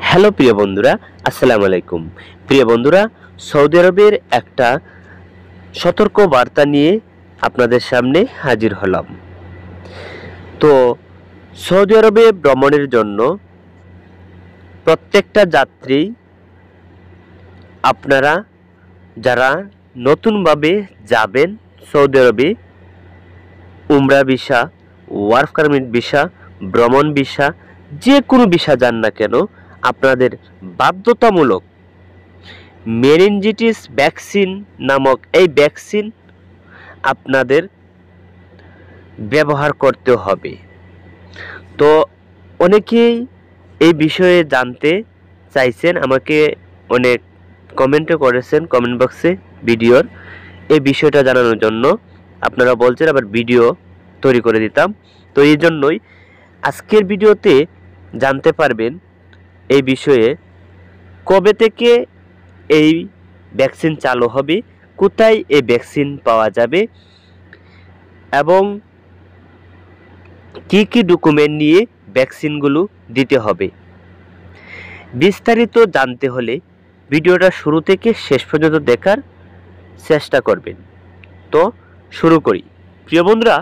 Hello প্রিয় বন্ধুরা, আসসালামু আলাইকুম। প্রিয় বন্ধুরা, সৌদি আরবের একটা সতর্ক বার্তা নিয়ে আপনাদের সামনে হাজির হলাম। তো সৌদি আরবে ভ্রমণের জন্য প্রত্যেকটা যাত্রী, আপনারা যারা নতুনভাবে যাবেন সৌদি আরবে, উমরা ভিসা, ওয়ার্ক পারমিট ভিসা, ভ্রমণ ভিসা, যে কোনো ভিসা যান না কেন, আপনাদের বাধ্যতামূলক মেনিনজিটিস ভ্যাকসিন নামক এই ভ্যাকসিন আপনাদের ব্যবহার করতে হবে। তো অনেকেই এই বিষয়ে জানতে চাইছেন, আমাকে অনেক কমেন্টও করেছেন কমেন্ট বক্সে ভিডিওর এই বিষয়টা জানানোর জন্য। আপনারা বলছেন আবার ভিডিও তৈরি করে দিতাম। তো এই জন্যই আজকের ভিডিওতে জানতে পারবেন এই বিষয়ে কবে থেকে এই ভ্যাকসিন চালু হবে, কোথায় এই ভ্যাকসিন পাওয়া যাবে এবং কি কি ডকুমেন্ট নিয়ে ভ্যাকসিনগুলো দিতে হবে। বিস্তারিত জানতে হলে ভিডিওটা শুরু থেকে শেষ পর্যন্ত দেখার চেষ্টা করবেন। তো শুরু করি। প্রিয় বন্ধুরা,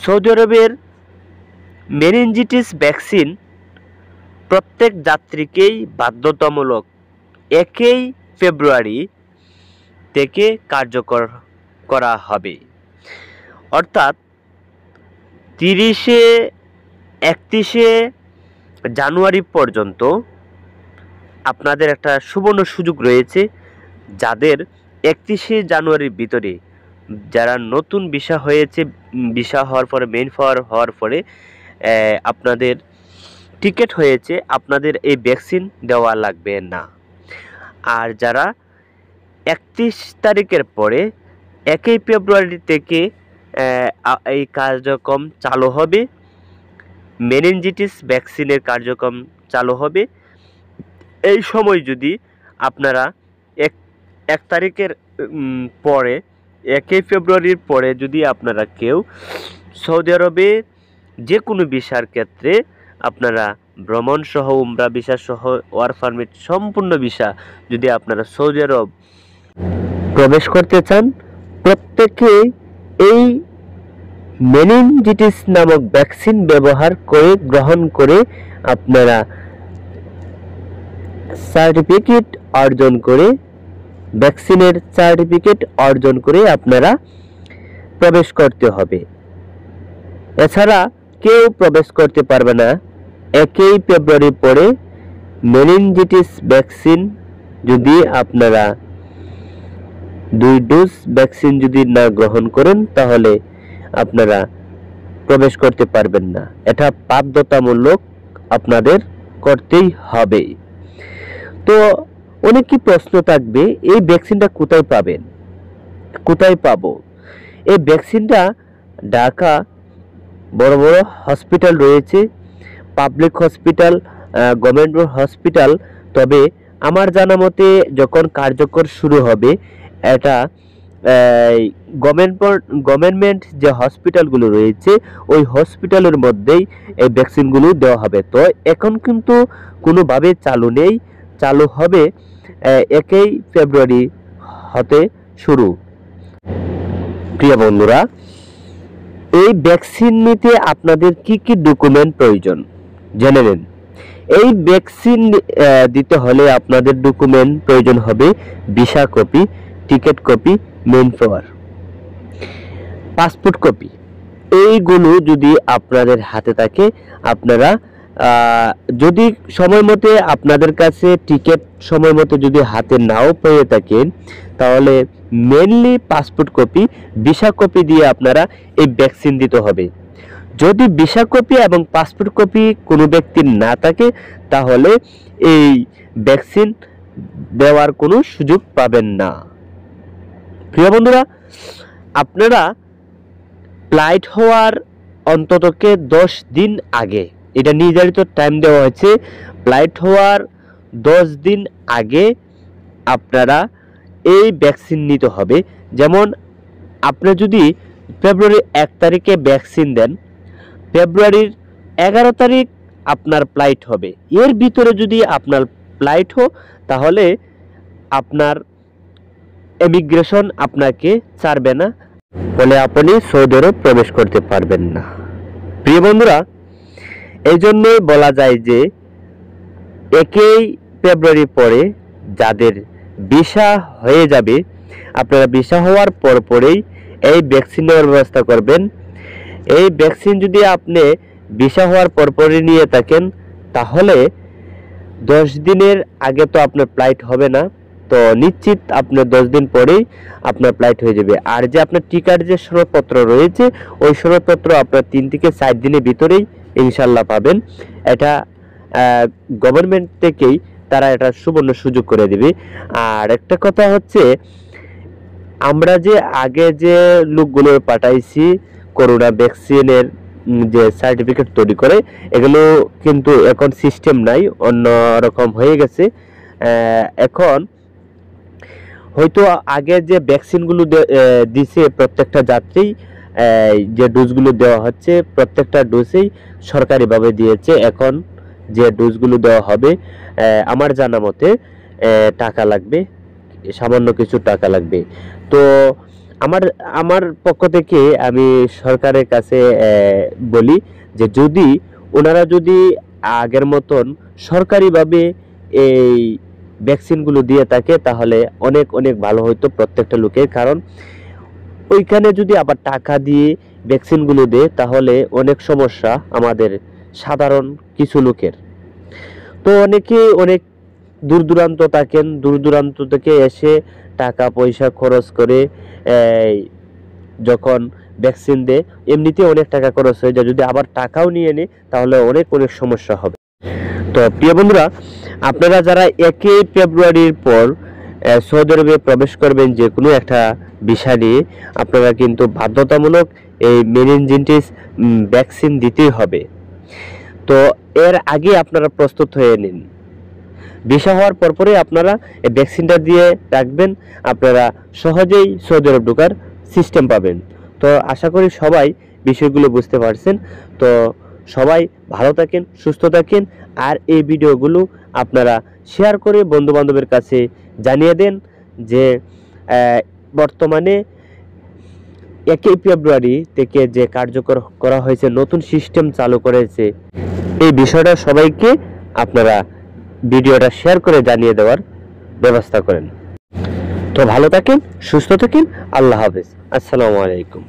সৌদি আরবের মেনিনজিটিস ভ্যাকসিন প্রত্যেক যাত্রীকেই বাধ্যতামূলক 1 ফেব্রুয়ারি থেকে কার্যকর করা হবে। অর্থাৎ 31 জানুয়ারি পর্যন্ত আপনাদের একটা সুবর্ণ সুযোগ রয়েছে। যাদের 31 জানুয়ারির ভিতরে, যারা নতুন ভিসা হয়েছে, ভিসা হওয়ার পরে মেইন হওয়ার পরে আপনাদের টিকিট হয়েছে, আপনাদের এই ভ্যাকসিন দেওয়া লাগবে না। আর যারা 31 তারিখের পরে 1 ফেব্রুয়ারি থেকে এই কার্যক্রম চালু হবে, মেনিনজিটিস ভ্যাকসিনের কার্যক্রম চালু হবে। এই সময় যদি আপনারা 1 তারিখের পরে, 1 ফেব্রুয়ারির পরে যদি আপনারা কেউ সৌদি আরবে যে কোনো ভিসার ক্ষেত্রে আপনারা ভ্রমণ সহ, উমরা ভিসা সহ, ওয়ার্ক পারমিট সম্পূর্ণ ভিসা যদি আপনারা সৌদি আরব প্রবেশ করতে চান, প্রত্যেকে এই মেনিনজিটিস নামক ভ্যাকসিন ব্যবহার করে, গ্রহণ করে আপনারা সার্টিফিকেট অর্জন করে, ভ্যাকসিনের সার্টিফিকেট অর্জন করে আপনারা প্রবেশ করতে হবে। এছাড়া কেউ প্রবেশ করতে পারবে না 1 ফেব্রুয়ারি পরে। মেনিনজিটিস ভ্যাকসিন যদি আপনারা 2 ডোজ ভ্যাকসিন যদি না গ্রহণ করেন, তাহলে আপনারা প্রবেশ করতে পারবেন না। এটা বাধ্যতামূলক আপনাদের করতেই হবে। তো অনেকই প্রশ্ন থাকবে, এই ভ্যাকসিনটা কোথায় পাবেন, কোথায় পাবো? এই ভ্যাকসিনটা ঢাকা বড় বড় হসপিটাল রয়েছে, পাবলিক হসপিটাল, গভর্নমেন্ট হসপিটাল। তবে আমার জানা মতে যখন কার্যকর শুরু হবে, এটা গভর্নমেন্ট যে হসপিটালগুলো রয়েছে, ওই হসপিটালের মধ্যেই এই ভ্যাকসিনগুলো দেওয়া হবে। তো এখন কিন্তু কোনোভাবে চালু নেই, চালু হবে 1 ফেব্রুয়ারি হতে শুরু। প্রিয় বন্ধুরা, এই ভ্যাকসিন নিতে আপনাদের কি কি ডকুমেন্ট প্রয়োজন জেনে নেন। এই ভ্যাকসিন দিতে হলে আপনাদের ডকুমেন্ট প্রয়োজন হবে visa copy, ticket copy, main পাওয়ার, পাসপোর্ট কপি। এইগুলো যদি আপনাদের হাতে থাকে, আপনারা যদি সময় মতো আপনাদের কাছে টিকিট সময় মতো যদি হাতে নাও পেয়ে থাকেন, তাহলে mainly passport copy, visa copy দিয়ে আপনারা এই ভ্যাকসিন দিতে হবে। যদি ভিসা কপি এবং পাসপোর্ট কপি কোনো ব্যক্তির না থাকে, তাহলে এই ভ্যাকসিন দেওয়ার কোনো সুযোগ পাবেন না। প্রিয় বন্ধুরা, আপনারা ফ্লাইট হওয়ার অন্ততকে 10 দিন আগে, এটা নির্ধারিত টাইম দেওয়া হয়েছে, ফ্লাইট হওয়ার 10 দিন আগে আপনারা এই ভ্যাকসিন নিতে হবে। যেমন আপনি যদি ফেব্রুয়ারি 1 তারিখে ভ্যাকসিন দেন, ফেব্রুয়ারির 11 তারিখ আপনার ফ্লাইট হবে। এর ভিতরে যদি আপনার ফ্লাইট হয় তাহলে আপনার ইমিগ্রেশন আপনাকে ছাড়বে না, ফলে আপনি সৌদি আরব প্রবেশ করতে পারবেন না। প্রিয় বন্ধুরা, এই জন্যই বলা যায় যে 1 ফেব্রুয়ারি পরে যাদের ভিসা হয়ে যাবে, আপনারা ভিসা হওয়ার পরেই এই ভ্যাকসিন নেওয়ার ব্যবস্থা করবেন। এই ভ্যাকসিন যদি আপনি ভিসা হওয়ার পরপরই নিয়ে থাকেন তাহলে 10 দিনের আগে তো আপনার ফ্লাইট হবে না, তো নিশ্চিত আপনার 10 দিন পরেই আপনার ফ্লাইট হয়ে যাবে। আর যে আপনার টিকার যে সনদপত্র রয়েছে ওই সনদপত্র আপনার 3 থেকে 4 দিনের ভিতরেই ইনশাল্লাহ পাবেন। এটা গভর্নমেন্ট থেকেই তারা এটা সুবর্ণ সুযোগ করে দিবে। আর একটা কথা হচ্ছে, আমরা যে আগে যে লোকগুলো পাঠাইছি করোনা ভ্যাকসিনের যে সার্টিফিকেট তৈরি করে, এগুলো কিন্তু এখন সিস্টেম নাই, অন্য রকম হয়ে গেছে। এখন হয়তো আগে যে ভ্যাকসিনগুলো দিছে প্রত্যেকটা যাত্রী, যে ডোজগুলো দেওয়া হচ্ছে প্রত্যেকটা ডোজেই সরকারিভাবে দিয়েছে। এখন যে ডোজগুলো দেওয়া হবে আমার জানা মতে টাকা লাগবে, সামান্য কিছু টাকা লাগবে। তো আমার পক্ষ থেকে আমি সরকারের কাছে বলি যে যদি ওনারা যদি আগের মতন সরকারিভাবে এই ভ্যাকসিনগুলো দিয়ে থাকে তাহলে অনেক অনেক ভালো হতো প্রত্যেকটা লোকের। কারণ ওইখানে যদি আবার টাকা দিয়ে ভ্যাকসিনগুলো দেয় তাহলে অনেক সমস্যা আমাদের সাধারণ কিছু লোকের। তো অনেকে অনেক দূর দূরান্ত থাকেন, দূর দূরান্ত থেকে এসে টাকা পয়সা খরচ করে যখন ভ্যাকসিন দেয় এমনিতে অনেক টাকা খরচ হয়ে যায়, যদি আবার টাকাও নিয়ে নেয় তাহলে অনেক অনেক সমস্যা হবে। তো প্রিয় বন্ধুরা, আপনারা যারা 1 ফেব্রুয়ারির পর সৌদি আরবে প্রবেশ করবেন যে কোনো একটা ভিসা নিয়ে, আপনারা কিন্তু বাধ্যতামূলক এই মেনিনজাইটিস ভ্যাকসিন দিতেই হবে। তো এর আগে আপনারা প্রস্তুত হয়ে নিন। ভিসা হওয়ার পরপরই আপনারা এই ভ্যাকসিনটা দিয়ে রাখবেন, আপনারা সহজেই সৌদি আরব ঢোকার সিস্টেম পাবেন। তো আশা করি সবাই বিষয়গুলো বুঝতে পারছেন। তো সবাই ভালো থাকেন, সুস্থ থাকেন। আর এই ভিডিওগুলো আপনারা শেয়ার করে বন্ধু বান্ধবের কাছে জানিয়ে দেন যে বর্তমানে 1 ফেব্রুয়ারি থেকে যে কার্যকর করা হয়েছে, নতুন সিস্টেম চালু করেছে, এই বিষয়টা সবাইকে আপনারা ভিডিওটা শেয়ার করে জানিয়ে দেওয়ার ব্যবস্থা করেন। তো ভালো থাকেন, সুস্থ থাকেন, আল্লাহ হাফেজ, আসসালামু আলাইকুম।